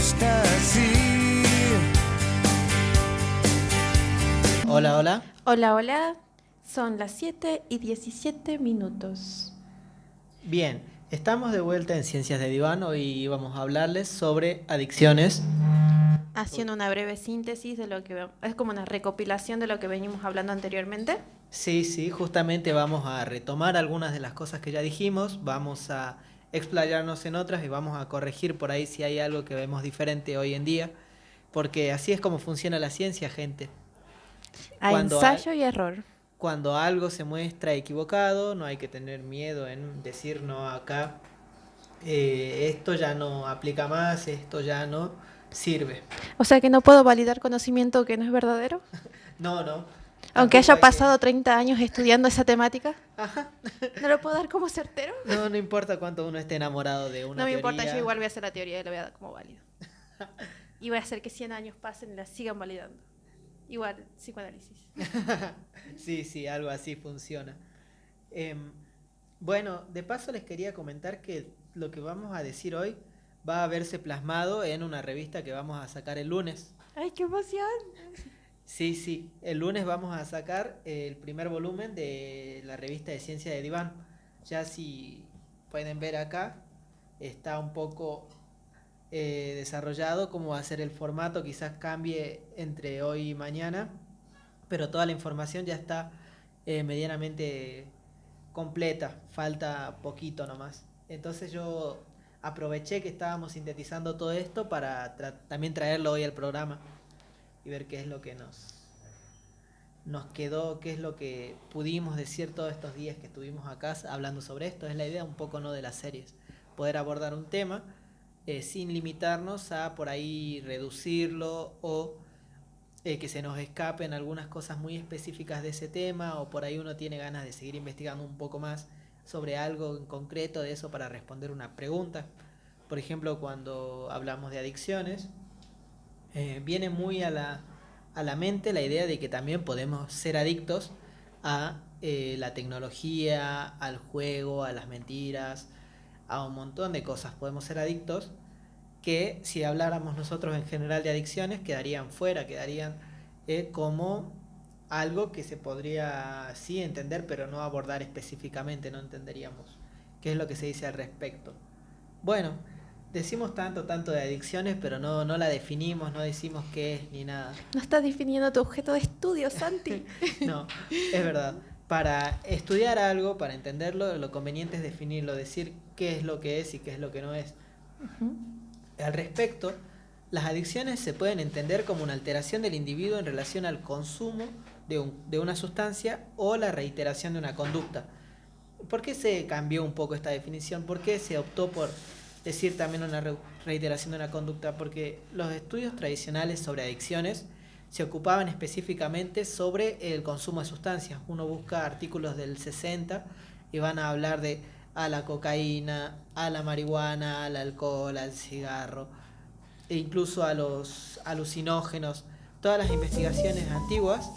gusta así. Hola, hola. Hola, hola. Son las 7:17. Bien, estamos de vuelta en Ciencias de Diván. Hoy vamos a hablarles sobre adicciones. Haciendo una breve síntesis de lo que es como una recopilación de lo que venimos hablando anteriormente. Sí, justamente vamos a retomar algunas de las cosas que ya dijimos, vamos a explayarnos en otras y vamos a corregir por ahí si hay algo que vemos diferente hoy en día, porque así es como funciona la ciencia, gente. A Cuando, ensayo y error. cuando algo se muestra equivocado, no hay que tener miedo en decir no acá, esto ya no aplica más, esto ya no sirve. O sea que no puedo validar conocimiento que no es verdadero. No, Aunque tampoco haya hay que... pasado 30 años estudiando esa temática. Ajá. ¿No lo puedo dar como certero? No importa cuánto uno esté enamorado de una No me teoría. importa, yo igual voy a hacer la teoría y la voy a dar como válido. Y voy a hacer que 100 años pasen y la sigan validando. Igual, psicoanálisis. Sí, algo así funciona. Em, bueno, de paso les quería comentar que lo que vamos a decir hoy va a verse plasmado en una revista que vamos a sacar el lunes. ¡Ay, qué emoción! Sí, el lunes vamos a sacar el primer volumen de la revista de Ciencia de Diván. Ya si pueden ver acá, está un poco desarrollado cómo va a ser el formato, quizás cambie entre hoy y mañana, pero toda la información ya está medianamente completa, falta poquito nomás. Entonces yo aproveché que estábamos sintetizando todo esto para también traerlo hoy al programa y ver qué es lo que nos quedó, qué es lo que pudimos decir todos estos días que estuvimos acá hablando sobre esto. Es la idea un poco no de las series, poder abordar un tema sin limitarnos a por ahí reducirlo o que se nos escapen algunas cosas muy específicas de ese tema, o por ahí uno tiene ganas de seguir investigando un poco más sobre algo en concreto de eso para responder una pregunta. Por ejemplo, cuando hablamos de adicciones, viene muy a la mente la idea de que también podemos ser adictos a la tecnología, al juego, a las mentiras, a un montón de cosas. Podemos ser adictos que si habláramos nosotros en general de adicciones quedarían fuera, quedarían como algo que se podría sí entender, pero no abordar específicamente, no entenderíamos qué es lo que se dice al respecto. Bueno, decimos tanto de adicciones, pero no la definimos, no decimos qué es ni nada. No estás definiendo tu objeto de estudio, Santi. No, es verdad. Para estudiar algo, para entenderlo, lo conveniente es definirlo, decir qué es lo que es y qué es lo que no es. Al respecto, las adicciones se pueden entender como una alteración del individuo en relación al consumo de una sustancia o la reiteración de una conducta. ¿Por qué se cambió un poco esta definición? ¿Por qué se optó por decir también una reiteración de una conducta? Porque los estudios tradicionales sobre adicciones se ocupaban específicamente sobre el consumo de sustancias. Uno busca artículos del 60 y van a hablar de a la cocaína, a la marihuana, al alcohol, al cigarro, e incluso a los alucinógenos. Todas las investigaciones antiguas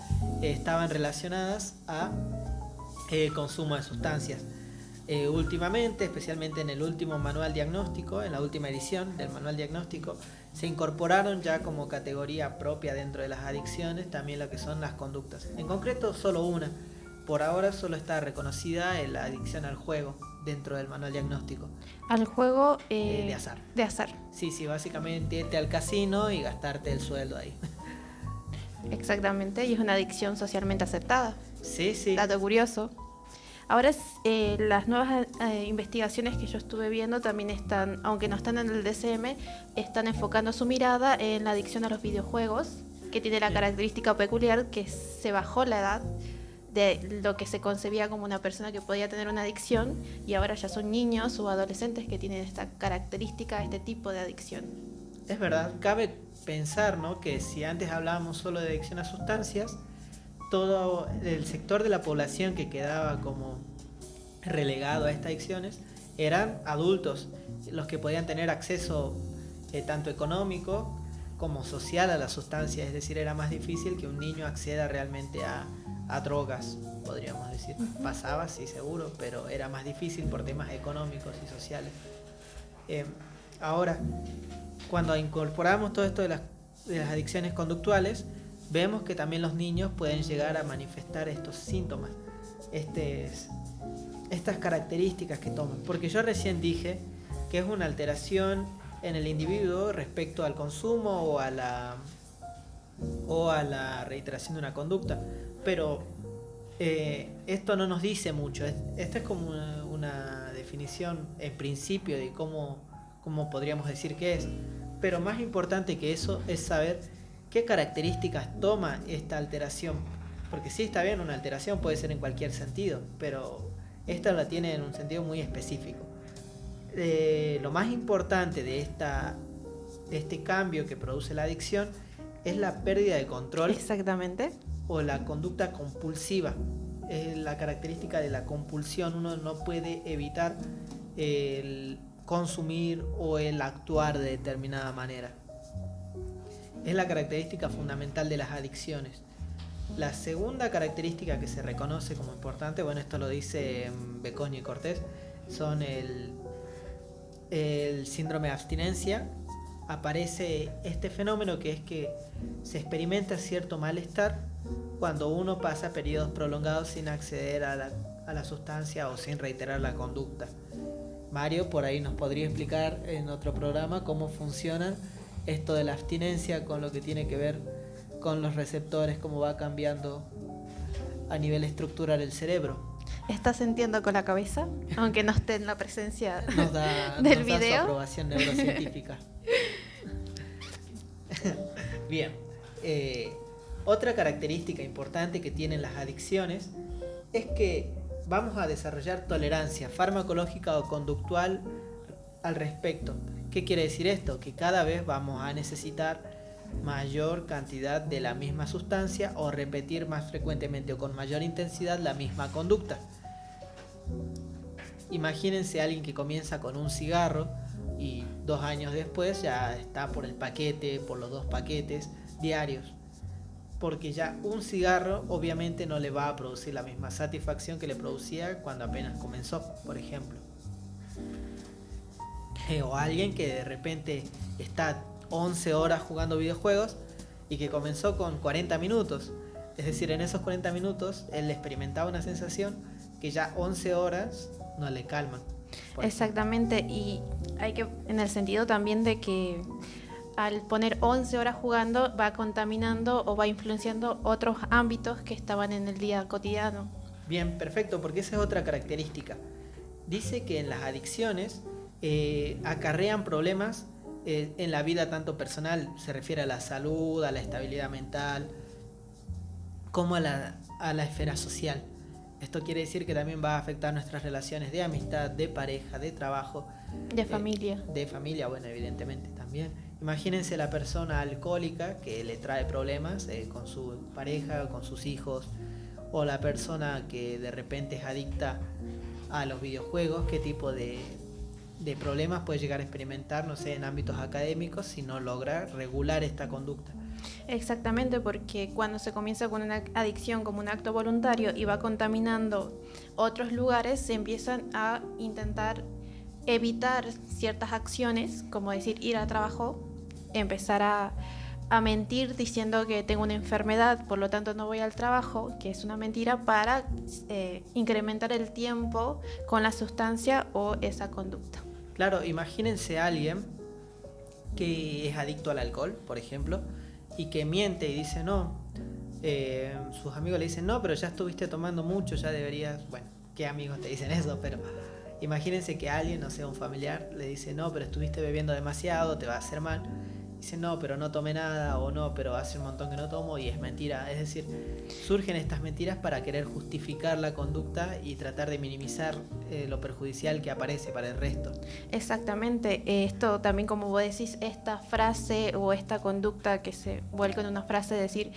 estaban relacionadas a consumo de sustancias. Últimamente, especialmente en el último manual diagnóstico, en la última edición del manual diagnóstico, se incorporaron ya como categoría propia dentro de las adicciones también lo que son las conductas. En concreto, solo una. Por ahora solo está reconocida la adicción al juego dentro del manual diagnóstico. Al juego De azar. De azar. Sí, básicamente irte al casino y gastarte el sueldo ahí. Exactamente, y es una adicción socialmente aceptada. Sí. Dato curioso. Ahora las nuevas investigaciones que yo estuve viendo también están, aunque no están en el DSM, están enfocando su mirada en la adicción a los videojuegos, que tiene la característica peculiar que se bajó la edad de lo que se concebía como una persona que podía tener una adicción, y ahora ya son niños o adolescentes que tienen esta característica, este tipo de adicción. Es verdad, cabe pensar, ¿no?, que si antes hablábamos solo de adicción a sustancias, todo el sector de la población que quedaba como relegado a estas adicciones eran adultos, los que podían tener acceso tanto económico como social a las sustancias, es decir, era más difícil que un niño acceda realmente a drogas, podríamos decir. Pasaba, sí, seguro, pero era más difícil por temas económicos y sociales. Ahora, cuando incorporamos todo esto de las adicciones conductuales, vemos que también los niños pueden llegar a manifestar estos síntomas, estas características que toman. Porque yo recién dije que es una alteración en el individuo respecto al consumo o a la reiteración de una conducta, pero esto no nos dice mucho. Esta es como una definición en principio de cómo podríamos decir que es, pero más importante que eso es saber qué características toma esta alteración, porque sí, está bien, una alteración puede ser en cualquier sentido, pero esta la tiene en un sentido muy específico. Lo más importante de este cambio que produce la adicción es la pérdida de control. Exactamente. O la conducta compulsiva. Es la característica de la compulsión. Uno no puede evitar el consumir o el actuar de determinada manera. Es la característica fundamental de las adicciones. La segunda característica que se reconoce como importante, bueno, esto lo dice Becoño y Cortés, son el síndrome de abstinencia. Aparece este fenómeno que es que se experimenta cierto malestar cuando uno pasa periodos prolongados sin acceder a la sustancia o sin reiterar la conducta. Mario por ahí nos podría explicar en otro programa cómo funciona esto de la abstinencia con lo que tiene que ver con los receptores, cómo va cambiando a nivel estructural el cerebro. ¿Estás sintiendo con la cabeza? Aunque no esté en la presencia del nos da video. Su aprobación neurocientífica. Bien. Otra característica importante que tienen las adicciones es que vamos a desarrollar tolerancia farmacológica o conductual al respecto. ¿Qué quiere decir esto? Que cada vez vamos a necesitar mayor cantidad de la misma sustancia o repetir más frecuentemente o con mayor intensidad la misma conducta. Imagínense a alguien que comienza con un cigarro y 2 años después ya está por el paquete, por los 2 paquetes diarios. Porque ya un cigarro obviamente no le va a producir la misma satisfacción que le producía cuando apenas comenzó, por ejemplo. O alguien que de repente está 11 horas jugando videojuegos y que comenzó con 40 minutos. Es decir, en esos 40 minutos él experimentaba una sensación que ya 11 horas no le calman. Exactamente, y hay que, en el sentido también de que al poner 11 horas jugando va contaminando o va influenciando otros ámbitos que estaban en el día cotidiano. Bien, perfecto, porque esa es otra característica. Dice que en las adicciones acarrean problemas en la vida tanto personal, se refiere a la salud, a la estabilidad mental, como a la esfera social. Esto quiere decir que también va a afectar nuestras relaciones de amistad, de pareja, de trabajo. De familia. De familia, bueno, evidentemente también. Imagínense la persona alcohólica que le trae problemas con su pareja, con sus hijos, o la persona que de repente es adicta a los videojuegos, qué tipo de problemas puede llegar a experimentar, no sé, en ámbitos académicos si no logra regular esta conducta. Exactamente, porque cuando se comienza con una adicción como un acto voluntario y va contaminando otros lugares, se empiezan a intentar evitar ciertas acciones, como decir ir al trabajo, empezar a mentir diciendo que tengo una enfermedad, por lo tanto no voy al trabajo, que es una mentira, para incrementar el tiempo con la sustancia o esa conducta. Claro, imagínense a alguien que es adicto al alcohol, por ejemplo, y que miente y dice no, sus amigos le dicen no, pero ya estuviste tomando mucho, ya deberías, bueno, ¿qué amigos te dicen eso? Pero imagínense que alguien, no sé, un familiar le dice no, pero estuviste bebiendo demasiado, te va a hacer mal. Dice no, pero no tomé nada, o no, pero hace un montón que no tomo, y es mentira. Es decir, surgen estas mentiras para querer justificar la conducta y tratar de minimizar lo perjudicial que aparece para el resto. Exactamente, esto también, como vos decís, esta frase o esta conducta que se vuelca en una frase de decir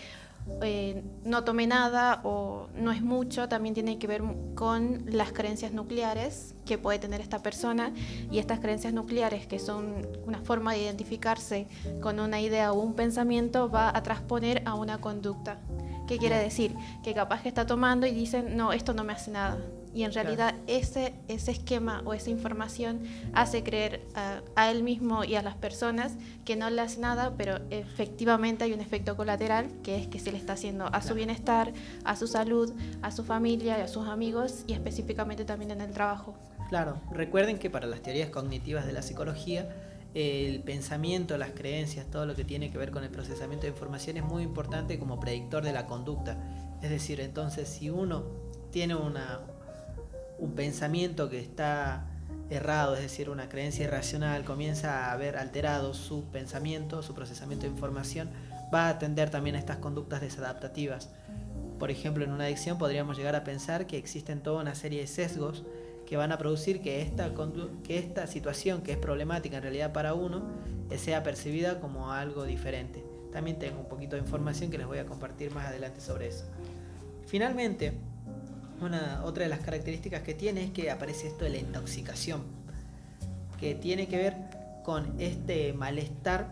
no tomé nada o no es mucho, también tiene que ver con las creencias nucleares que puede tener esta persona, y estas creencias nucleares, que son una forma de identificarse con una idea o un pensamiento, va a transponer a una conducta. ¿Qué quiere decir? Que capaz que está tomando y dicen no, esto no me hace nada, Y en realidad ese esquema o esa información hace creer a él mismo y a las personas que no le hace nada, pero efectivamente hay un efecto colateral, que es que se le está haciendo a su bienestar, a su salud, a su familia y a sus amigos, y específicamente también en el trabajo. Claro, recuerden que para las teorías cognitivas de la psicología, el pensamiento, las creencias, todo lo que tiene que ver con el procesamiento de información es muy importante como predictor de la conducta. Es decir, entonces si uno tiene un pensamiento que está errado, es decir, una creencia irracional, comienza a ver alterado su pensamiento, su procesamiento de información, va a atender también a estas conductas desadaptativas. Por ejemplo, en una adicción podríamos llegar a pensar que existen toda una serie de sesgos que van a producir que esta situación, que es problemática en realidad para uno, sea percibida como algo diferente. También tengo un poquito de información que les voy a compartir más adelante sobre eso. Finalmente, otra de las características que tiene es que aparece esto de la intoxicación, que tiene que ver con este malestar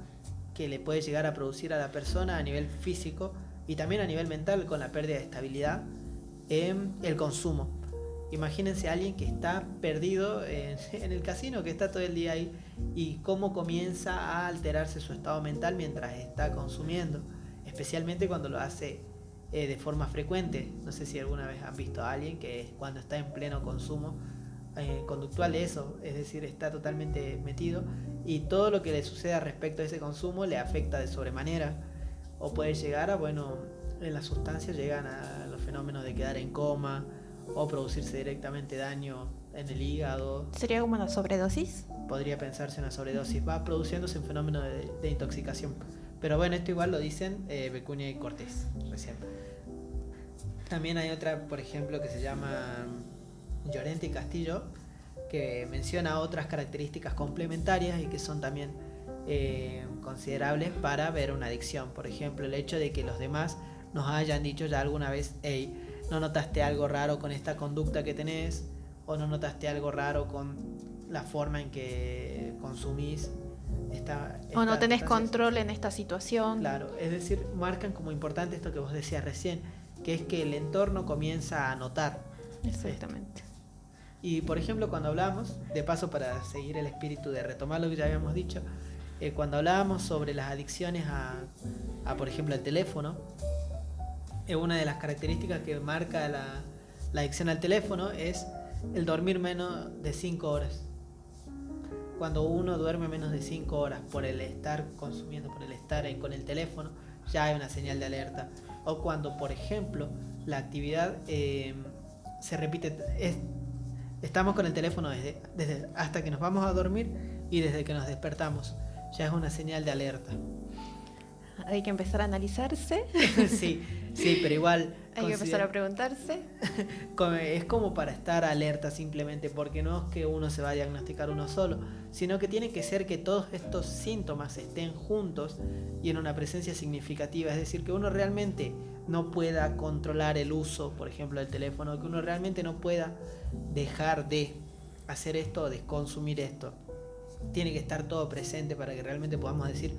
que le puede llegar a producir a la persona a nivel físico y también a nivel mental, con la pérdida de estabilidad en el consumo. Imagínense a alguien que está perdido en el casino, que está todo el día ahí, y cómo comienza a alterarse su estado mental mientras está consumiendo, especialmente cuando lo hace de forma frecuente. No sé si alguna vez han visto a alguien que cuando está en pleno consumo conductual de eso, es decir, está totalmente metido y todo lo que le suceda respecto a ese consumo le afecta de sobremanera, o puede llegar a, en las sustancias llegan a los fenómenos de quedar en coma o producirse directamente daño en el hígado. ¿Sería como una sobredosis? Podría pensarse una sobredosis, va produciéndose un fenómeno de intoxicación. Pero bueno, esto igual lo dicen Vicuña y Cortés recién. También hay otra, por ejemplo, que se llama Llorente y Castillo, que menciona otras características complementarias y que son también considerables para ver una adicción. Por ejemplo, el hecho de que los demás nos hayan dicho ya alguna vez: hey, ¿no notaste algo raro con esta conducta que tenés? ¿O no notaste algo raro con la forma en que consumís o no tenés control en esta situación? Claro, es decir, marcan como importante esto que vos decías recién, que es que el entorno comienza a notar. Exactamente. Y por ejemplo, cuando hablamos, de paso para seguir el espíritu de retomar lo que ya habíamos dicho, cuando hablábamos sobre las adicciones a por ejemplo, el teléfono, una de las características que marca la adicción al teléfono es el dormir menos de 5 horas. Cuando uno duerme menos de 5 horas por el estar consumiendo, por el estar con el teléfono, ya hay una señal de alerta. O cuando, por ejemplo, la actividad se repite, estamos con el teléfono desde hasta que nos vamos a dormir y desde que nos despertamos, ya es una señal de alerta. Hay que empezar a analizarse. Sí, pero igual hay que empezar a preguntarse. Es como para estar alerta simplemente, porque no es que uno se va a diagnosticar uno solo, sino que tiene que ser que todos estos síntomas estén juntos y en una presencia significativa. Es decir, que uno realmente no pueda controlar el uso, por ejemplo, del teléfono, que uno realmente no pueda dejar de hacer esto o de consumir esto. Tiene que estar todo presente para que realmente podamos decir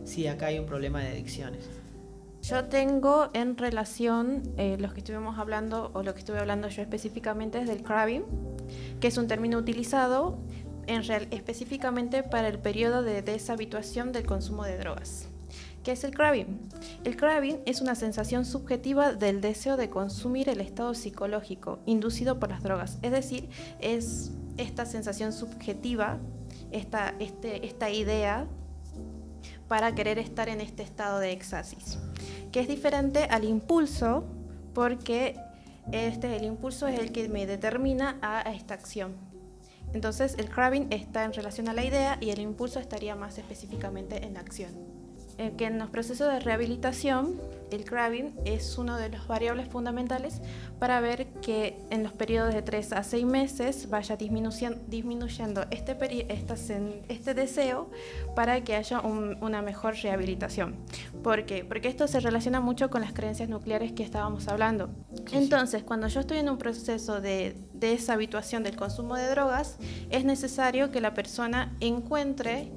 si acá hay un problema de adicciones. Yo tengo en relación los que estuvimos hablando, o lo que estuve hablando yo específicamente, es del craving, que es un término utilizado específicamente para el periodo de deshabituación del consumo de drogas. ¿Qué es el craving? El craving es una sensación subjetiva del deseo de consumir el estado psicológico inducido por las drogas. Es decir, es esta sensación subjetiva, esta idea para querer estar en este estado de éxtasis, que es diferente al impulso, porque el impulso es el que me determina a esta acción. Entonces el craving está en relación a la idea y el impulso estaría más específicamente en la acción. Que en los procesos de rehabilitación, el craving es una de las variables fundamentales para ver que en los periodos de 3 a 6 meses vaya disminuyendo este deseo para que haya una mejor rehabilitación. ¿Por qué? Porque esto se relaciona mucho con las creencias nucleares que estábamos hablando. Entonces, cuando yo estoy en un proceso de deshabituación del consumo de drogas, es necesario que la persona encuentre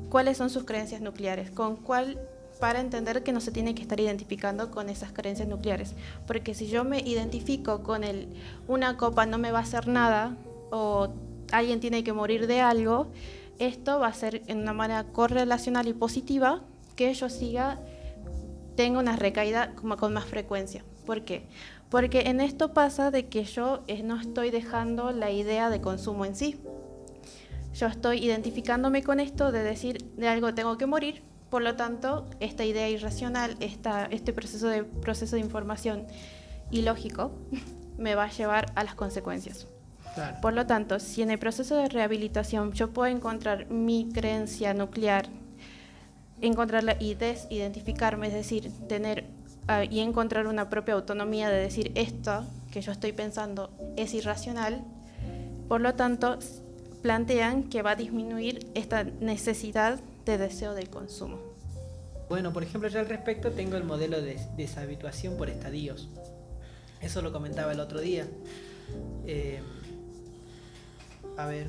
cuáles son sus creencias nucleares, con cuál para entender que no se tiene que estar identificando con esas carencias nucleares. Porque si yo me identifico con una copa no me va a hacer nada, o alguien tiene que morir de algo, esto va a ser en una manera correlacional y positiva que yo tenga una recaída como con más frecuencia. ¿Por qué? Porque en esto pasa de que yo no estoy dejando la idea de consumo en sí. Yo estoy identificándome con esto de decir de algo tengo que morir. Por lo tanto, esta idea irracional, este proceso de información ilógico, me va a llevar a las consecuencias. Claro. Por lo tanto, si en el proceso de rehabilitación yo puedo encontrar mi creencia nuclear, encontrarla y desidentificarme, es decir, tener y encontrar una propia autonomía de decir esto que yo estoy pensando es irracional, por lo tanto, plantean que va a disminuir esta necesidad de deseo del consumo. Bueno, por ejemplo, yo al respecto tengo el modelo de deshabituación por estadios. Eso lo comentaba el otro día. A ver,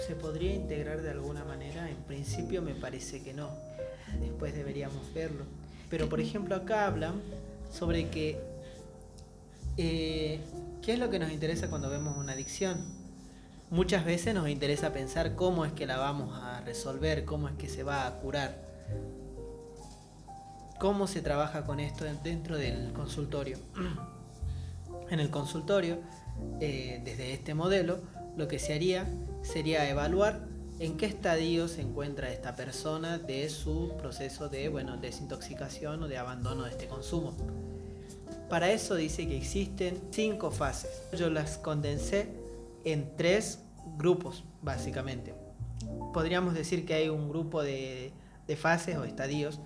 ¿se podría integrar de alguna manera? En principio me parece que no. Después deberíamos verlo. Pero por ejemplo acá hablan sobre que ¿qué es lo que nos interesa cuando vemos una adicción? Muchas veces nos interesa pensar cómo es que la vamos a resolver, cómo es que se va a curar. ¿Cómo se trabaja con esto dentro del consultorio? En el consultorio, desde este modelo, lo que se haría sería evaluar en qué estadio se encuentra esta persona de su proceso de desintoxicación o de abandono de este consumo. Para eso dice que existen 5 fases. Yo las condensé en 3 grupos, básicamente. Podríamos decir que hay un grupo de fases o estadios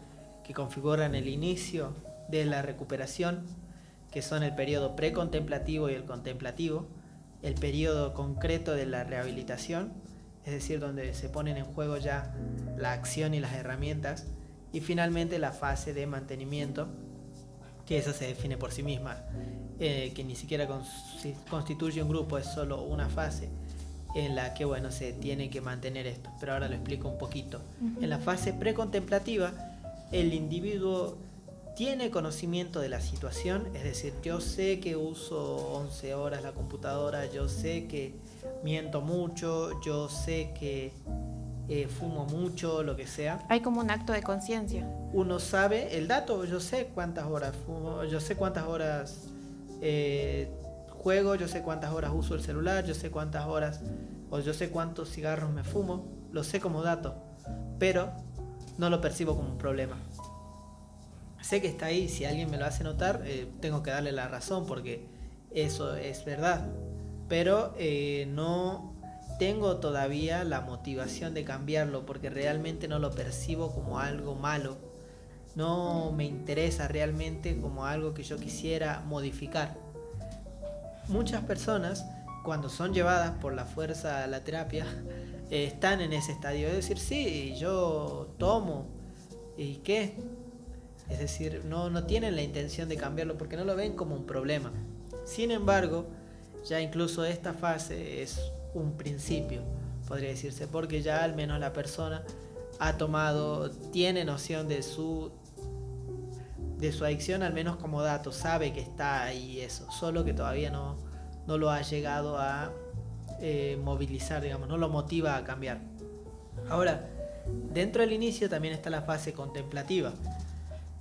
que configuran el inicio de la recuperación, que son el periodo precontemplativo y el contemplativo, el periodo concreto de la rehabilitación, es decir, donde se ponen en juego ya la acción y las herramientas, y finalmente la fase de mantenimiento, que esa se define por sí misma, que ni siquiera constituye un grupo, es solo una fase en la que se tiene que mantener esto, pero ahora lo explico un poquito. En la fase precontemplativa, el individuo tiene conocimiento de la situación, es decir, yo sé que uso 11 horas la computadora, yo sé que miento mucho, yo sé que fumo mucho, lo que sea. Hay como un acto de conciencia. Uno sabe el dato, yo sé cuántas horas fumo, yo sé cuántas horas juego, yo sé cuántas horas uso el celular, yo sé cuántas horas o yo sé cuántos cigarros me fumo, lo sé como dato, pero no lo percibo como un problema. Sé que está ahí, si alguien me lo hace notar, tengo que darle la razón porque eso es verdad, pero no tengo todavía la motivación de cambiarlo porque realmente no lo percibo como algo malo, no me interesa realmente como algo que yo quisiera modificar. Muchas personas, cuando son llevadas por la fuerza a la terapia, están en ese estadio, es decir, sí, yo tomo, ¿y qué? Es decir, no tienen la intención de cambiarlo porque no lo ven como un problema. Sin embargo, ya incluso esta fase es un principio, podría decirse, porque ya al menos la persona tiene noción de su adicción, al menos como dato, sabe que está ahí eso, solo que todavía no lo ha llegado a movilizar, digamos, no lo motiva a cambiar. Ahora, dentro del inicio también está la fase contemplativa,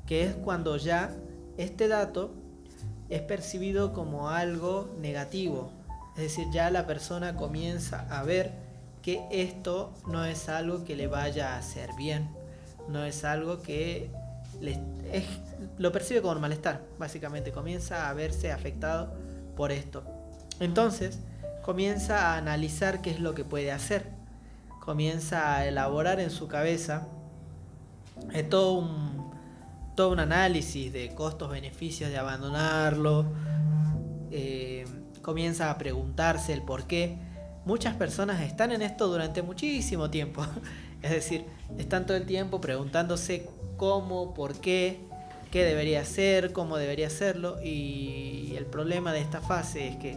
que es cuando ya este dato es percibido como algo negativo, es decir, ya la persona comienza a ver que esto no es algo que le vaya a hacer bien, no es algo que lo percibe como un malestar, básicamente comienza a verse afectado por esto. Entonces comienza a analizar qué es lo que puede hacer, comienza a elaborar en su cabeza todo un análisis de costos-beneficios de abandonarlo, comienza a preguntarse el por qué. Muchas personas están en esto durante muchísimo tiempo, es decir, están todo el tiempo preguntándose cómo, por qué debería hacer, cómo debería hacerlo, y el problema de esta fase es que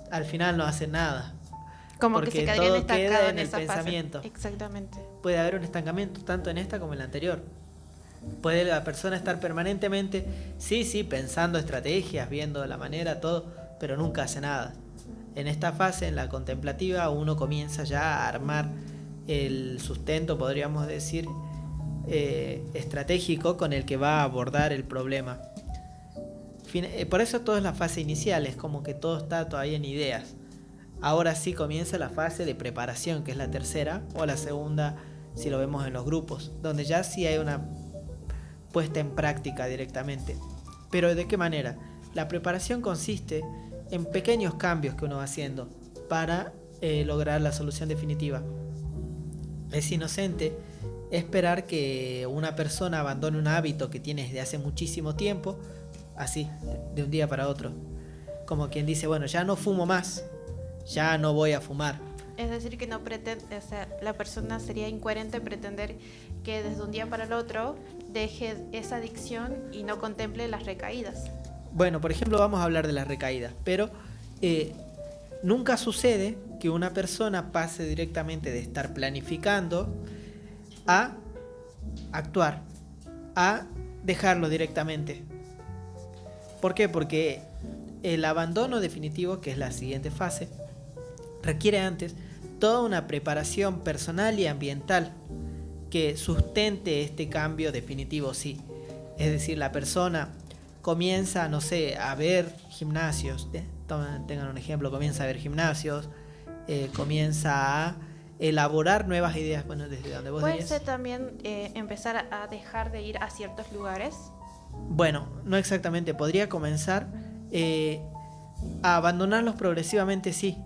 al final no hacen nada. Como porque que se quedarían estancados en el esa pensamiento. fase. Exactamente. Puede haber un estancamiento tanto en esta como en la anterior. Puede la persona estar permanentemente, sí, pensando estrategias, viendo la manera, todo, pero nunca hace nada. En esta fase, en la contemplativa, uno comienza ya a armar el sustento, podríamos decir, estratégico con el que va a abordar el problema. Por eso todo es la fase inicial, es como que todo está todavía en ideas. Ahora sí comienza la fase de preparación, que es la tercera, o la segunda si lo vemos en los grupos, donde ya sí hay una puesta en práctica directamente. Pero ¿de qué manera? La preparación consiste en pequeños cambios que uno va haciendo para lograr la solución definitiva. Es inocente esperar que una persona abandone un hábito que tiene desde hace muchísimo tiempo, así, de un día para otro. Como quien dice, bueno, ya no fumo más, ya no voy a fumar. Es decir, que no pretende, o sea, la persona sería incoherente pretender que desde un día para el otro deje esa adicción y no contemple las recaídas. Bueno, por ejemplo, vamos a hablar de las recaídas, pero nunca sucede que una persona pase directamente de estar planificando a actuar, a dejarlo directamente. ¿Por qué? Porque el abandono definitivo, que es la siguiente fase, requiere antes toda una preparación personal y ambiental que sustente este cambio definitivo, sí. Es decir, la persona comienza, no sé, a ver gimnasios, tengan un ejemplo, comienza a ver gimnasios, comienza a elaborar nuevas ideas, bueno, desde donde vos ¿Puede ser también empezar a dejar de ir a ciertos lugares? Bueno, no exactamente, podría comenzar a abandonarlos progresivamente, sí,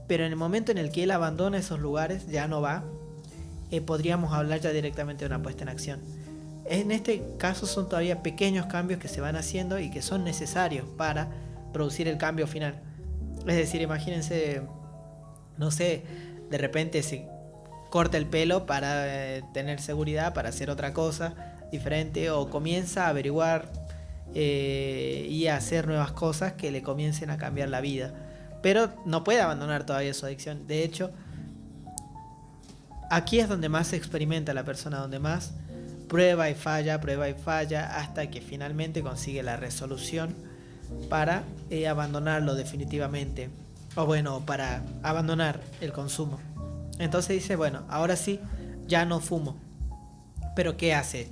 pero en el momento en el que él abandona esos lugares, ya no va, podríamos hablar ya directamente de una puesta en acción. En este caso son todavía pequeños cambios que se van haciendo y que son necesarios para producir el cambio final. Es decir, imagínense, no sé, de repente se corta el pelo para tener seguridad, para hacer otra cosa diferente, o comienza a averiguar y a hacer nuevas cosas que le comiencen a cambiar la vida. Pero no puede abandonar todavía su adicción. De hecho, aquí es donde más se experimenta la persona, donde más prueba y falla, hasta que finalmente consigue la resolución para abandonarlo definitivamente. O bueno, para abandonar el consumo. Entonces dice, bueno, ahora sí, ya no fumo. Pero ¿qué hace?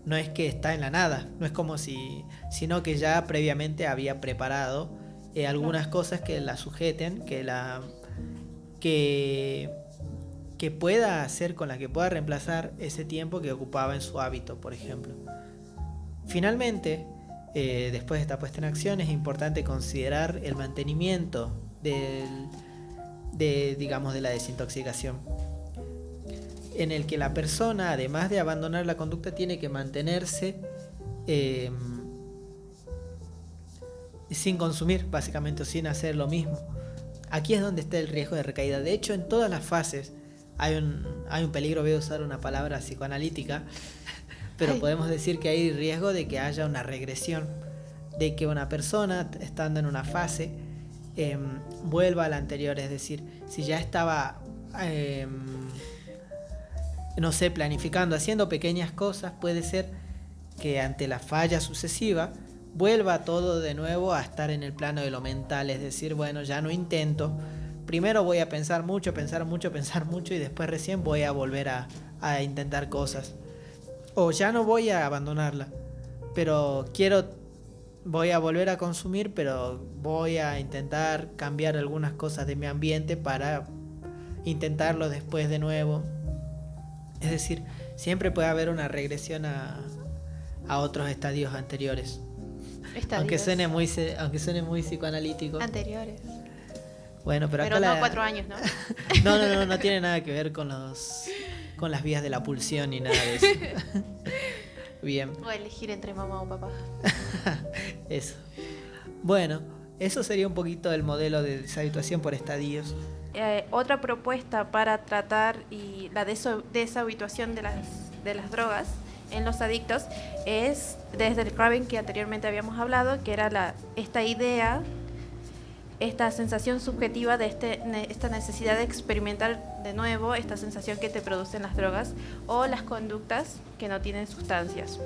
No es que está en la nada, no es como si, sino que ya previamente había preparado algunas cosas que la sujeten, que pueda hacer, con las que pueda reemplazar ese tiempo que ocupaba en su hábito, por ejemplo. Finalmente, después de esta puesta en acción, es importante considerar el mantenimiento digamos, de la desintoxicación, en el que la persona, además de abandonar la conducta, tiene que mantenerse sin consumir, básicamente, o sin hacer lo mismo. Aquí es donde está el riesgo de recaída. De hecho, en todas las fases hay un peligro, voy a usar una palabra psicoanalítica, pero podemos decir que hay riesgo de que haya una regresión, de que una persona, estando en una fase, vuelva a la anterior. Es decir, si ya estaba no sé, planificando, haciendo pequeñas cosas, puede ser que ante la falla sucesiva vuelva todo de nuevo a estar en el plano de lo mental. Es decir, bueno, ya no intento, primero voy a pensar mucho y después recién voy a volver a intentar cosas. O ya no voy a abandonarla, pero voy a volver a consumir, pero voy a intentar cambiar algunas cosas de mi ambiente para intentarlo después de nuevo. Es decir, siempre puede haber una regresión a otros estadios anteriores. Aunque suene muy psicoanalítico. Anteriores. Bueno, pero acá no 4 años, ¿no? No tiene nada que ver con las vías de la pulsión ni nada de eso. Bien. O elegir entre mamá o papá. Eso. Bueno, eso sería un poquito el modelo de deshabituación por estadios. Otra propuesta para tratar y la deshabituación de las drogas en los adictos es desde el craving que anteriormente habíamos hablado, que era esta idea esta sensación subjetiva de esta necesidad de experimentar de nuevo, esta sensación que te producen las drogas o las conductas que no tienen sustancias.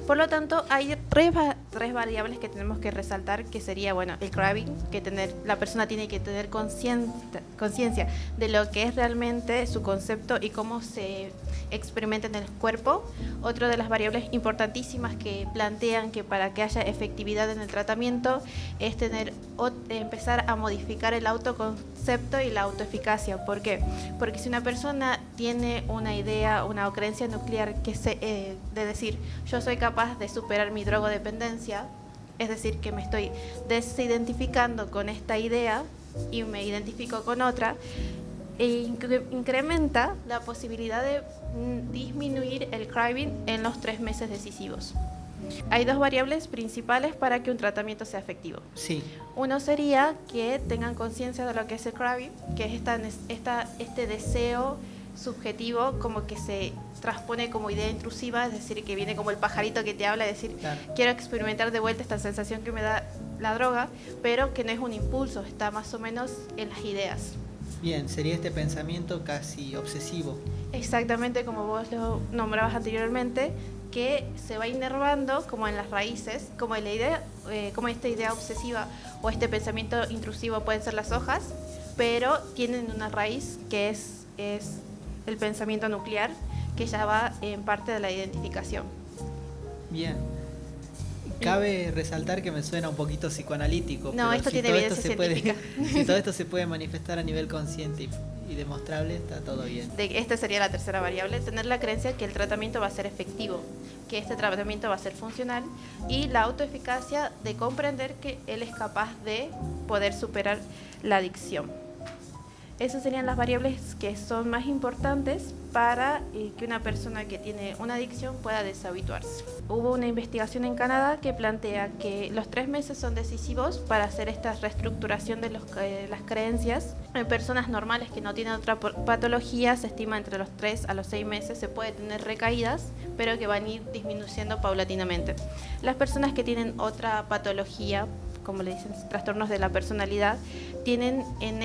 Por lo tanto, hay tres variables que tenemos que resaltar, que sería, bueno, el craving, la persona tiene que tener conciencia de lo que es realmente su concepto y cómo se experimenta en el cuerpo. Otra de las variables importantísimas que plantean que para que haya efectividad en el tratamiento es empezar a modificar el autoconcepto y la autoeficacia. ¿Por qué? Porque si una persona tiene una idea, una creencia nuclear de decir, yo soy capaz de superar mi drogodependencia, es decir, que me estoy desidentificando con esta idea y me identifico con otra, incrementa la posibilidad de disminuir el craving en los 3 meses decisivos. Hay 2 variables principales para que un tratamiento sea efectivo. Sí. Uno sería que tengan conciencia de lo que es el craving, que es este deseo subjetivo, como que se transpone como idea intrusiva, es decir, que viene como el pajarito que te habla, es decir, claro, quiero experimentar de vuelta esta sensación que me da la droga, pero que no es un impulso, está más o menos en las ideas. Bien, sería este pensamiento casi obsesivo. Exactamente, como vos lo nombrabas anteriormente, que se va inervando como en las raíces, como esta idea obsesiva o este pensamiento intrusivo pueden ser las hojas, pero tienen una raíz que es el pensamiento nuclear, que ya va en parte de la identificación. Bien. Cabe resaltar que me suena un poquito psicoanalítico. No, esto tiene evidencia científica. Si todo esto se puede manifestar a nivel consciente y demostrable, está todo bien. Esta sería la tercera variable, tener la creencia que el tratamiento va a ser efectivo, que este tratamiento va a ser funcional, y la autoeficacia de comprender que él es capaz de poder superar la adicción. Esas serían las variables que son más importantes para que una persona que tiene una adicción pueda deshabituarse. Hubo una investigación en Canadá que plantea que los 3 meses son decisivos para hacer esta reestructuración de las creencias. En personas normales que no tienen otra patología, se estima entre los 3 a los 6 meses se puede tener recaídas, pero que van a ir disminuyendo paulatinamente. Las personas que tienen otra patología, como le dicen, trastornos de la personalidad, tienen en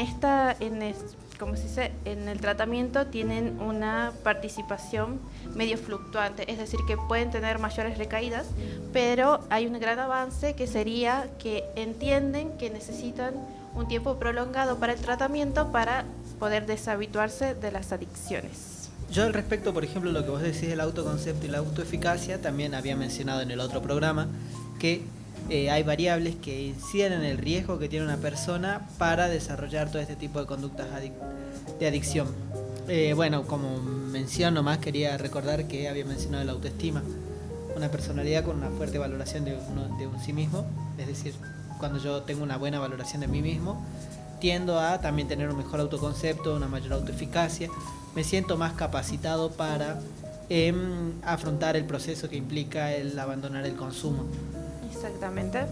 el tratamiento tienen una participación medio fluctuante, es decir, que pueden tener mayores recaídas, pero hay un gran avance que sería que entienden que necesitan un tiempo prolongado para el tratamiento para poder deshabituarse de las adicciones. Yo al respecto, por ejemplo, lo que vos decís del autoconcepto y la autoeficacia, también había mencionado en el otro programa que hay variables que inciden en el riesgo que tiene una persona para desarrollar todo este tipo de conductas de adicción. Bueno, como mención nomás, quería recordar que había mencionado la autoestima, una personalidad con una fuerte valoración de sí mismo, es decir, cuando yo tengo una buena valoración de mí mismo, tiendo a también tener un mejor autoconcepto, una mayor autoeficacia, me siento más capacitado para afrontar el proceso que implica el abandonar el consumo. Exactamente.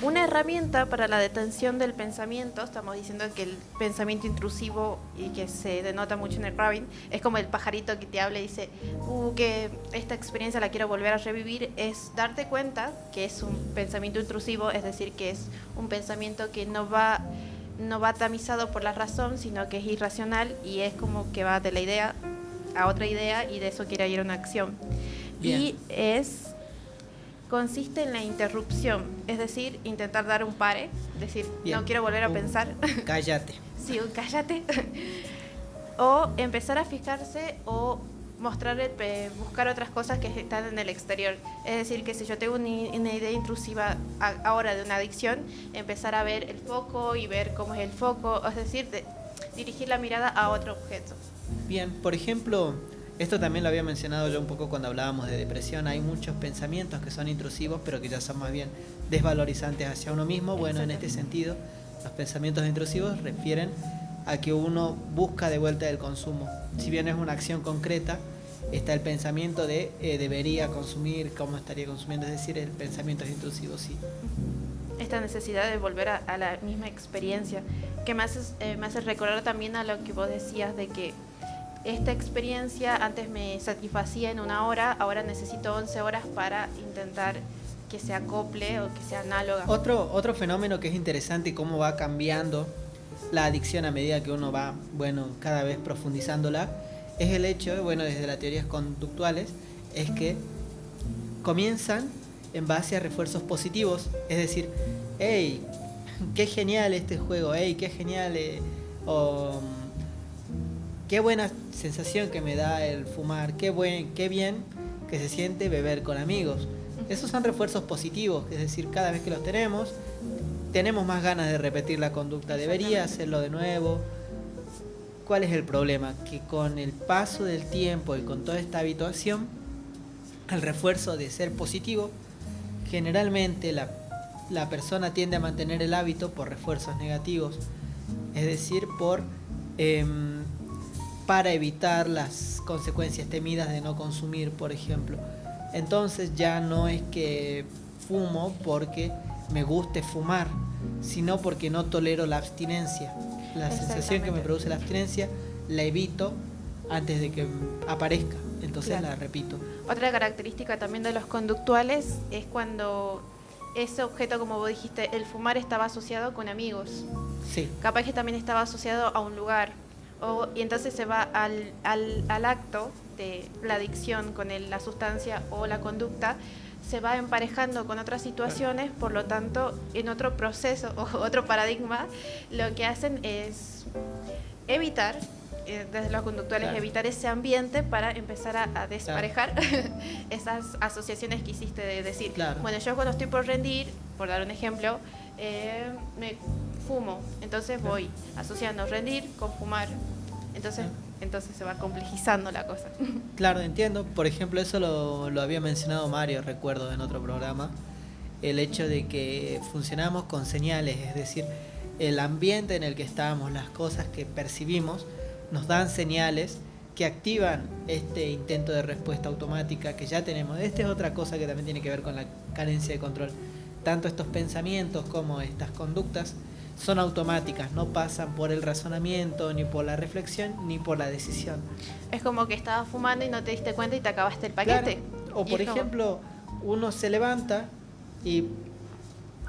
Una herramienta para la detención del pensamiento, estamos diciendo que el pensamiento intrusivo y que se denota mucho en el craving, es como el pajarito que te habla y dice, que esta experiencia la quiero volver a revivir, es darte cuenta que es un pensamiento intrusivo, es decir, que es un pensamiento que no va tamizado por la razón, sino que es irracional y es como que va de la idea a otra idea y de eso quiere ir a una acción. Bien. Y consiste en la interrupción, es decir, intentar dar un pare, decir, bien, no quiero volver a pensar. Cállate. Sí, un cállate. O empezar a fijarse o buscar otras cosas que están en el exterior. Es decir, que si yo tengo una idea intrusiva ahora de una adicción, empezar a ver el foco y ver cómo es el foco, es decir, dirigir la mirada a otro objeto. Bien, por ejemplo, esto también lo había mencionado yo un poco cuando hablábamos de depresión. Hay muchos pensamientos que son intrusivos, pero que ya son más bien desvalorizantes hacia uno mismo. Bueno, en este sentido, los pensamientos intrusivos refieren a que uno busca de vuelta el consumo. Si bien es una acción concreta, está el pensamiento de debería consumir, cómo estaría consumiendo, es decir, el pensamiento es intrusivo, sí. Esta necesidad de volver a la misma experiencia, que me hace recordar también a lo que vos decías de que esta experiencia antes me satisfacía en 1 hora, ahora necesito 11 horas para intentar que se acople o que sea análoga. Otro fenómeno que es interesante y cómo va cambiando la adicción a medida que uno va, cada vez profundizándola, es el hecho, desde las teorías conductuales, es que comienzan en base a refuerzos positivos, es decir, hey, qué genial este juego, hey, qué genial, o qué buena sensación que me da el fumar, qué bien que se siente beber con amigos. Esos son refuerzos positivos, es decir, cada vez que los tenemos más ganas de repetir la conducta, debería hacerlo de nuevo. ¿Cuál es el problema? Que con el paso del tiempo y con toda esta habituación, el refuerzo de ser positivo, generalmente la persona tiende a mantener el hábito por refuerzos negativos, es decir, para evitar las consecuencias temidas de no consumir, por ejemplo. Entonces ya no es que fumo porque me guste fumar, sino porque no tolero la abstinencia. La sensación que me produce la abstinencia la evito antes de que aparezca, entonces claro, la repito. Otra característica también de los conductuales es cuando ese objeto, como vos dijiste, el fumar estaba asociado con amigos. Sí. Capaz que también estaba asociado a un lugar. Y entonces se va al acto de la adicción con la sustancia o la conducta, se va emparejando con otras situaciones, por lo tanto, en otro proceso o otro paradigma, lo que hacen es evitar, desde los conductuales, claro, evitar ese ambiente para empezar a desparejar, claro, esas asociaciones que hiciste de decir, claro, bueno, yo cuando estoy por rendir, por dar un ejemplo, me fumo, entonces voy asociando rendir con fumar, entonces se va complejizando la cosa. Claro, entiendo. Por ejemplo, eso lo había mencionado Mario, recuerdo, en otro programa, el hecho de que funcionamos con señales, es decir, el ambiente en el que estamos, las cosas que percibimos, nos dan señales que activan este intento de respuesta automática que ya tenemos. Esta es otra cosa que también tiene que ver con la carencia de control. Tanto estos pensamientos como estas conductas son automáticas, no pasan por el razonamiento, ni por la reflexión, ni por la decisión. Es como que estabas fumando y no te diste cuenta y te acabaste el paquete. Claro. O por ejemplo, uno se levanta y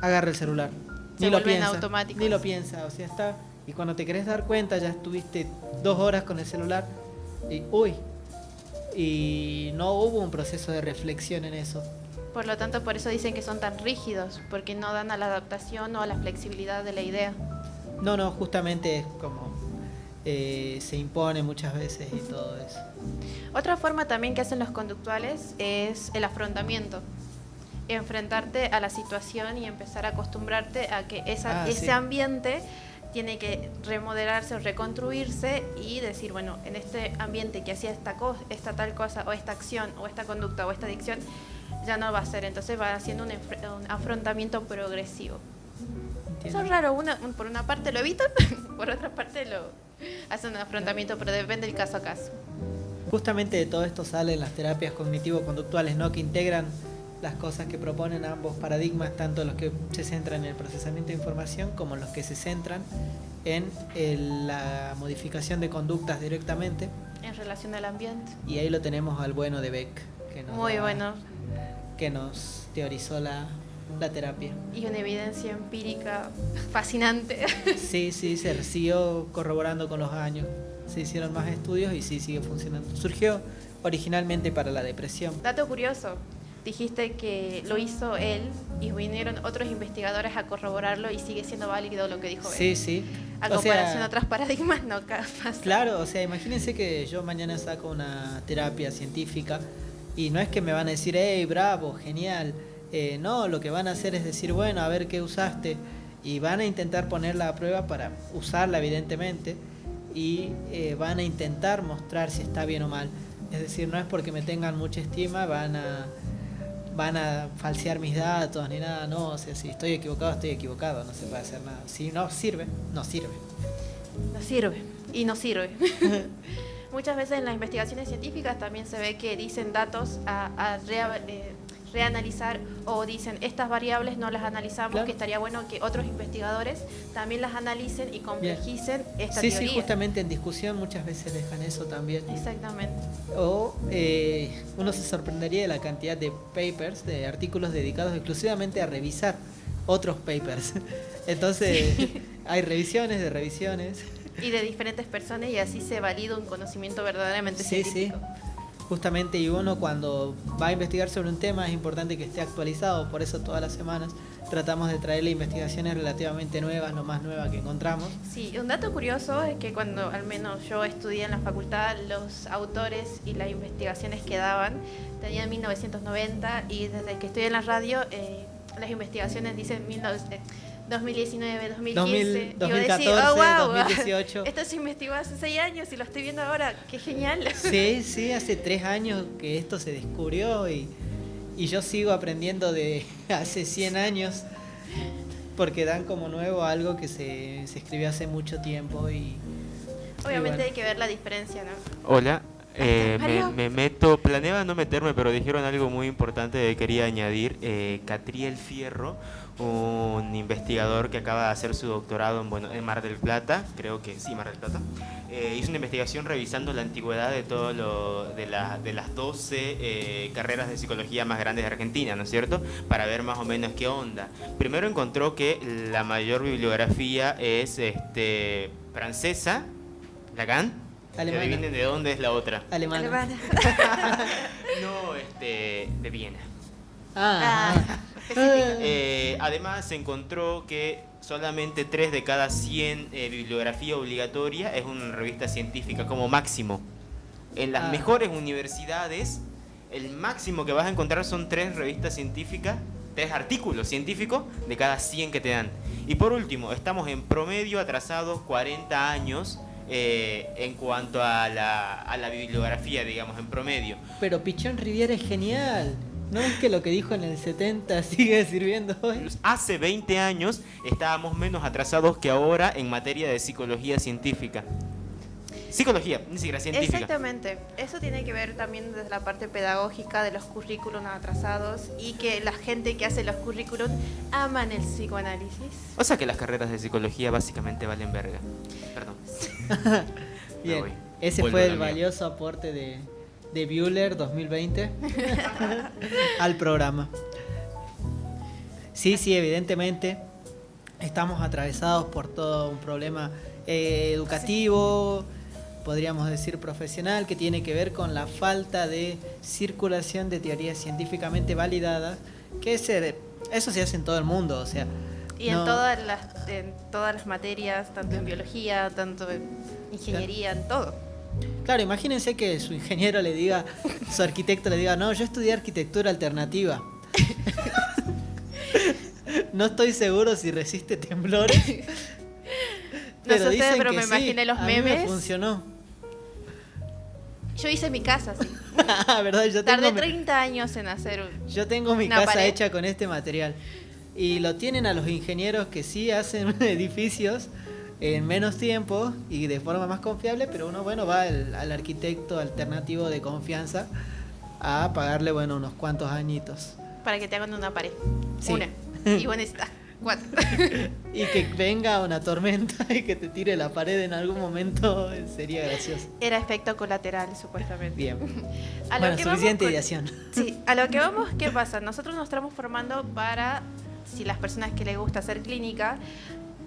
agarra el celular. Ni lo piensa, o sea, está. Y cuando te querés dar cuenta, ya estuviste 2 horas con el celular y no hubo un proceso de reflexión en eso. Por lo tanto, por eso dicen que son tan rígidos, porque no dan a la adaptación o a la flexibilidad de la idea. No, justamente es como se impone muchas veces y todo eso. Otra forma también que hacen los conductuales es el afrontamiento. Enfrentarte a la situación y empezar a acostumbrarte a que ese ambiente tiene que remodelarse o reconstruirse y decir, bueno, en este ambiente que hacía esta tal cosa o esta acción o esta conducta o esta adicción, ya no va a ser, entonces va haciendo un afrontamiento progresivo. Entiendo. Eso es raro, por una parte lo evitan, por otra parte lo hacen un afrontamiento, pero depende del caso a caso. Justamente de todo esto salen las terapias cognitivo-conductuales, ¿no? Que integran las cosas que proponen ambos paradigmas, tanto los que se centran en el procesamiento de información como los que se centran en la modificación de conductas directamente. En relación al ambiente. Y ahí lo tenemos al bueno de Beck, que nos teorizó la terapia. Y una evidencia empírica fascinante. Sí, se siguió corroborando con los años. Se hicieron más estudios y sí, sigue funcionando. Surgió originalmente para la depresión. Dato curioso, dijiste que lo hizo él y vinieron otros investigadores a corroborarlo y sigue siendo válido lo que dijo él. Sí. A comparación a otros paradigmas, no pasa. Claro, o sea, imagínense que yo mañana saco una terapia científica y no es que me van a decir, hey, bravo, genial. No, lo que van a hacer es decir, bueno, a ver qué usaste. Y van a intentar ponerla a prueba para usarla, evidentemente. Y van a intentar mostrar si está bien o mal. Es decir, no es porque me tengan mucha estima, van a falsear mis datos ni nada. No, o sea, si estoy equivocado, no se puede hacer nada. Si no sirve, no sirve. No sirve, y no sirve. Muchas veces en las investigaciones científicas también se ve que dicen datos a reanalizar o dicen estas variables no las analizamos, Claro. que estaría bueno que otros investigadores también las analicen y complejicen esta Sí, teoría. sí, justamente en discusión muchas veces dejan eso también. Exactamente. O uno se sorprendería de la cantidad de papers, de artículos dedicados exclusivamente a revisar otros papers. Entonces, hay revisiones de revisiones. Y de diferentes personas, y así se valida un conocimiento verdaderamente Sí, científico. Justamente, y uno cuando va a investigar sobre un tema es importante que esté actualizado, por eso todas las semanas tratamos de traerle investigaciones relativamente nuevas, lo más nueva que encontramos. Sí, un dato curioso es que cuando al menos yo estudié en la facultad, los autores y las investigaciones que daban tenían 1990, y desde que estoy en la radio, las investigaciones dicen 2019, 2015. 2014, y yo decía, oh, wow, 2018. esto se investigó hace 6 años y lo estoy viendo ahora, qué genial. Sí, hace 3 años que esto se descubrió y yo sigo aprendiendo de hace 100 años porque dan como nuevo algo que se escribió hace mucho tiempo y Obviamente bueno. hay que ver la diferencia, ¿no? Hola, Mario. me meto, planeaba no meterme, pero dijeron algo muy importante que quería añadir. Catriel Fierro, un investigador que acaba de hacer su doctorado en Mar del Plata, creo que sí, Mar del Plata, hizo una investigación revisando la antigüedad de de las 12 carreras de psicología más grandes de Argentina, ¿no es cierto? Para ver más o menos qué onda. Primero encontró que la mayor bibliografía es francesa, Lacan. Alemana. Adivinen de dónde es la otra. Alemana. Alemana. No, de Viena. Específica. Además se encontró que solamente 3 de cada 100 bibliografía obligatoria es una revista científica como máximo. En las mejores universidades, el máximo que vas a encontrar son 3 revistas científicas, 3 artículos científicos de cada 100 que te dan. Y por último, estamos en promedio atrasados 40 años en cuanto a la bibliografía, digamos, en promedio. Pero Pichón Riviera es genial. ¿No es que lo que dijo en el 70 sigue sirviendo hoy? Hace 20 años estábamos menos atrasados que ahora en materia de psicología científica. Psicología, ni siquiera científica. Exactamente. Eso tiene que ver también desde la parte pedagógica de los currículum atrasados, y que la gente que hace los currículum aman el psicoanálisis. O sea que las carreras de psicología básicamente valen verga. Perdón. Me Bien, voy. ese Vuelvo fue a el la mía. valioso aporte de Bueller 2020 al programa. Sí, evidentemente estamos atravesados por todo un problema educativo, podríamos decir profesional, que tiene que ver con la falta de circulación de teorías científicamente validadas, eso se hace en todo el mundo, o sea, Y en todas las materias, tanto en biología, tanto en ingeniería, en todo. Claro, imagínense que su ingeniero le diga, su arquitecto le diga, no, yo estudié arquitectura alternativa. No estoy seguro si resiste temblores. No sé ustedes, dicen pero que me sí. imaginé los A mí me memes. funcionó. Yo hice mi casa, sí. ¿Verdad? Tardé 30 años en hacer Yo tengo mi una casa pared. hecha con este material. Y lo tienen a los ingenieros que sí hacen edificios en menos tiempo y de forma más confiable, pero uno, va al arquitecto alternativo de confianza a pagarle, unos cuantos añitos. para que te hagan una pared. Sí. Una. Y bueno, está. 4. Y que venga una tormenta y que te tire la pared en algún momento sería gracioso. Era efecto colateral, supuestamente. Bien. A lo Bueno, que suficiente vamos ideación. Sí, a lo que vamos, ¿qué pasa? Nosotros nos estamos formando para, si las personas que les gusta hacer clínica,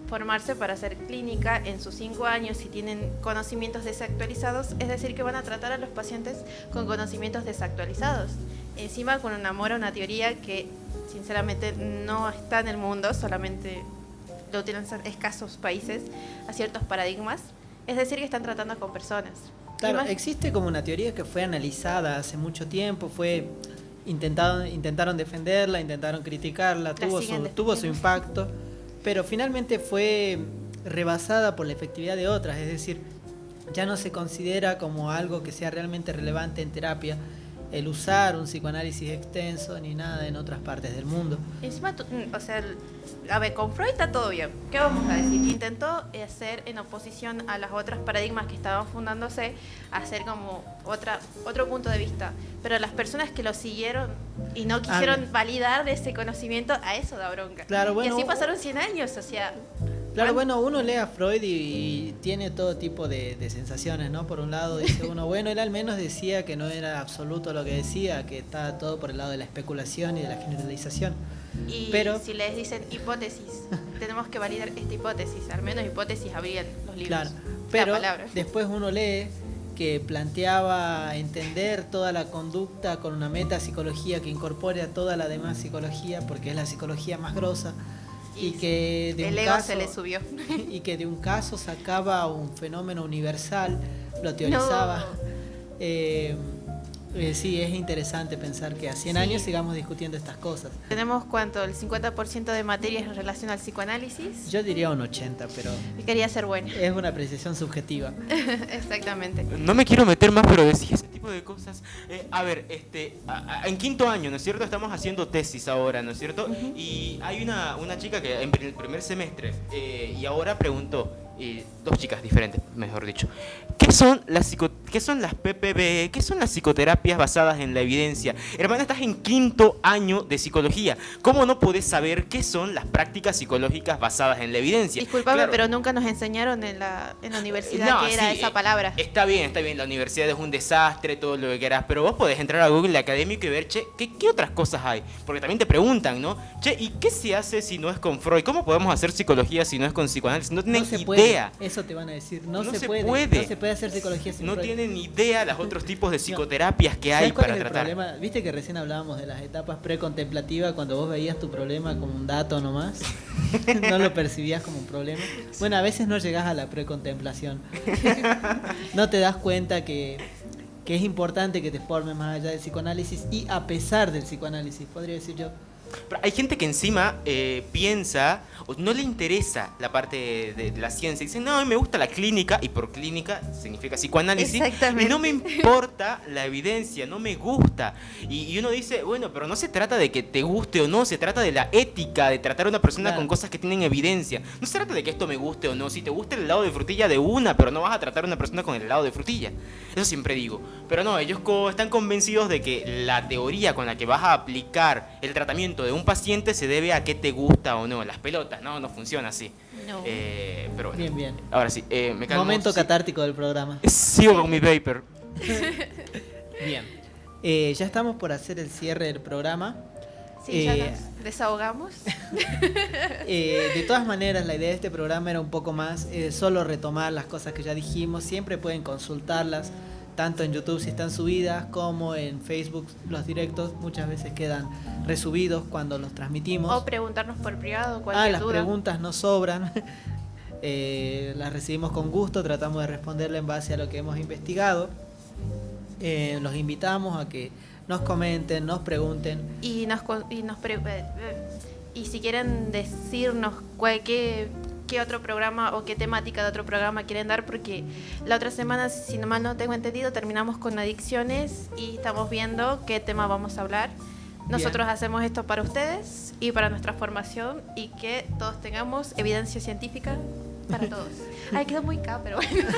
formarse para hacer clínica en sus 5 años, si tienen conocimientos desactualizados, es decir, que van a tratar a los pacientes con conocimientos desactualizados. Encima con un amor a una teoría que sinceramente no está en el mundo, solamente lo utilizan escasos países, a ciertos paradigmas, es decir, que están tratando con personas. Claro, Imag- existe como una teoría que fue analizada hace mucho tiempo, intentaron defenderla, intentaron criticarla, tuvo siguen su defendiendo. impacto, pero finalmente fue rebasada por la efectividad de otras, es decir, ya no se considera como algo que sea realmente relevante en terapia, el usar un psicoanálisis extenso ni nada en otras partes del mundo. Encima, o sea, a ver, con Freud está todo bien. ¿Qué vamos a decir? Intentó hacer en oposición a los otros paradigmas que estaban fundándose, hacer como otro punto de vista. Pero las personas que lo siguieron y no quisieron validar ese conocimiento, a eso da bronca. Claro, bueno, y así pasaron 100 años, o sea... Claro, bueno, uno lee a Freud y tiene todo tipo de sensaciones, ¿no? Por un lado dice uno, bueno, él al menos decía que no era absoluto lo que decía, que estaba todo por el lado de la especulación y de la generalización. Pero si les dicen hipótesis, tenemos que validar esta hipótesis, al menos hipótesis había en los libros. Claro, pero después uno lee que planteaba entender toda la conducta con una metapsicología que incorpore a toda la demás psicología, porque es la psicología más grosa. Y que de el un ego caso, se le subió. Y que de un caso sacaba un fenómeno universal, lo teorizaba. No. Sí, es interesante pensar que a 100 años sigamos discutiendo estas cosas. ¿Tenemos cuánto? ¿El 50% de materias en relación al psicoanálisis? Yo diría un 80, pero... Quería ser buena. Es una apreciación subjetiva. Exactamente. No me quiero meter más, pero decía ese tipo de cosas. A ver, en quinto año, ¿no es cierto? Estamos haciendo tesis ahora, ¿no es cierto? Uh-huh. Y hay una chica que en el primer semestre, y ahora preguntó, dos chicas diferentes, mejor dicho, ¿qué son las PPB? ¿Qué son las psicoterapias basadas en la evidencia? Hermana, estás en quinto año de psicología. ¿Cómo no podés saber qué son las prácticas psicológicas basadas en la evidencia? Disculpame, claro, pero nunca nos enseñaron en la universidad que era esa palabra. Está bien, la universidad es un desastre, todo lo que quieras, pero vos podés entrar a Google Académico y ver, che, ¿qué otras cosas hay? Porque también te preguntan, ¿no? Che, ¿y qué se hace si no es con Freud? ¿Cómo podemos hacer psicología si no es con psicoanálisis? No tienen idea. Eso te van a decir. No se puede. puede. No se puede hacer psicología sin No Freud. tienen idea los otros tipos de psicoterapias que hay ¿Sabes cuál para es el tratar? problema? Viste que recién hablábamos de las etapas precontemplativas cuando vos veías tu problema como un dato nomás. No lo percibías como un problema. Bueno, a veces no llegás a la precontemplación. No te das cuenta que es importante que te formes más allá del psicoanálisis y a pesar del psicoanálisis, podría decir yo. Pero hay gente que encima piensa, o no le interesa la parte de la ciencia. Dice, no, a mí me gusta la clínica, y por clínica significa psicoanálisis. Exactamente. Y no me importa la evidencia, no me gusta. Y uno dice, bueno, pero no se trata de que te guste o no, se trata de la ética, de tratar a una persona con cosas que tienen evidencia. No se trata de que esto me guste o no. Si te gusta el helado de frutilla, de una, pero no vas a tratar a una persona con el helado de frutilla. Eso siempre digo. Pero no, ellos están convencidos de que la teoría con la que vas a aplicar el tratamiento de un paciente se debe a qué te gusta o no. Las pelotas, no funciona así. No. Pero bueno. Bien. Ahora sí, me calmo. Momento catártico del programa. Sigo con mi paper. Bien. Ya estamos por hacer el cierre del programa. Sí, ya nos desahogamos. De todas maneras, la idea de este programa era un poco más solo retomar las cosas que ya dijimos. Siempre pueden consultarlas, tanto en YouTube si están subidas, como en Facebook. Los directos muchas veces quedan resubidos cuando los transmitimos. O preguntarnos por privado cualquier las duda. preguntas no sobran. Las recibimos con gusto, tratamos de responderle en base a lo que hemos investigado. Los invitamos a que nos comenten, nos pregunten. Y si quieren decirnos qué otro programa o qué temática de otro programa quieren dar, porque la otra semana, si no mal no tengo entendido, terminamos con adicciones y estamos viendo qué tema vamos a hablar. Nosotros hacemos esto para ustedes y para nuestra formación, y que todos tengamos evidencia científica para todos. Ay, quedó muy acá, pero bueno.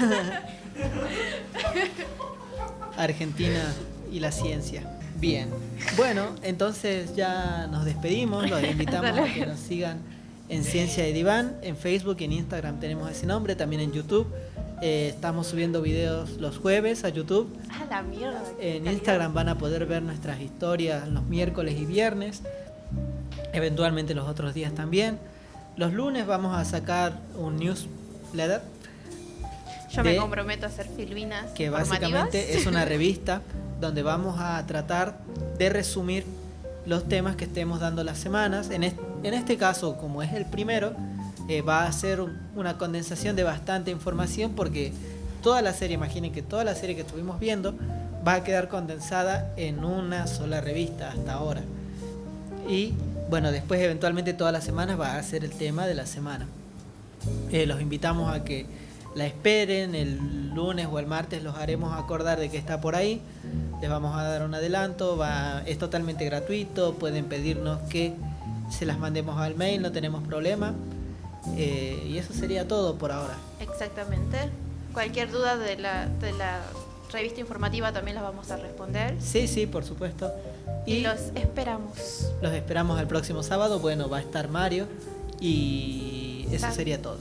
Argentina y la ciencia. Bien. Bueno, entonces ya nos despedimos. Los invitamos a que nos sigan en Ciencia de Diván. En Facebook y en Instagram tenemos ese nombre. También en YouTube. Estamos subiendo videos los jueves a YouTube. Ah, la mierda. En Instagram van a poder ver nuestras historias los miércoles y viernes. Eventualmente los otros días también. Los lunes vamos a sacar un newsletter. Yo me comprometo a hacer filminas que básicamente es una revista donde vamos a tratar de resumir los temas que estemos dando las semanas. En este caso, como es el primero, va a ser una condensación de bastante información, porque toda la serie, imaginen que toda la serie que estuvimos viendo va a quedar condensada en una sola revista hasta ahora. Y bueno, después eventualmente todas las semanas va a ser el tema de la semana. Los invitamos a que la esperen. El lunes o el martes los haremos acordar de que está por ahí, les vamos a dar un adelanto, es totalmente gratuito, pueden pedirnos que se las mandemos al mail, no tenemos problema. Y eso sería todo por ahora. Exactamente. Cualquier duda de la revista informativa también las vamos a responder. Sí, sí, por supuesto. Y los esperamos. Los esperamos el próximo sábado. Bueno, va a estar Mario y eso sería todo.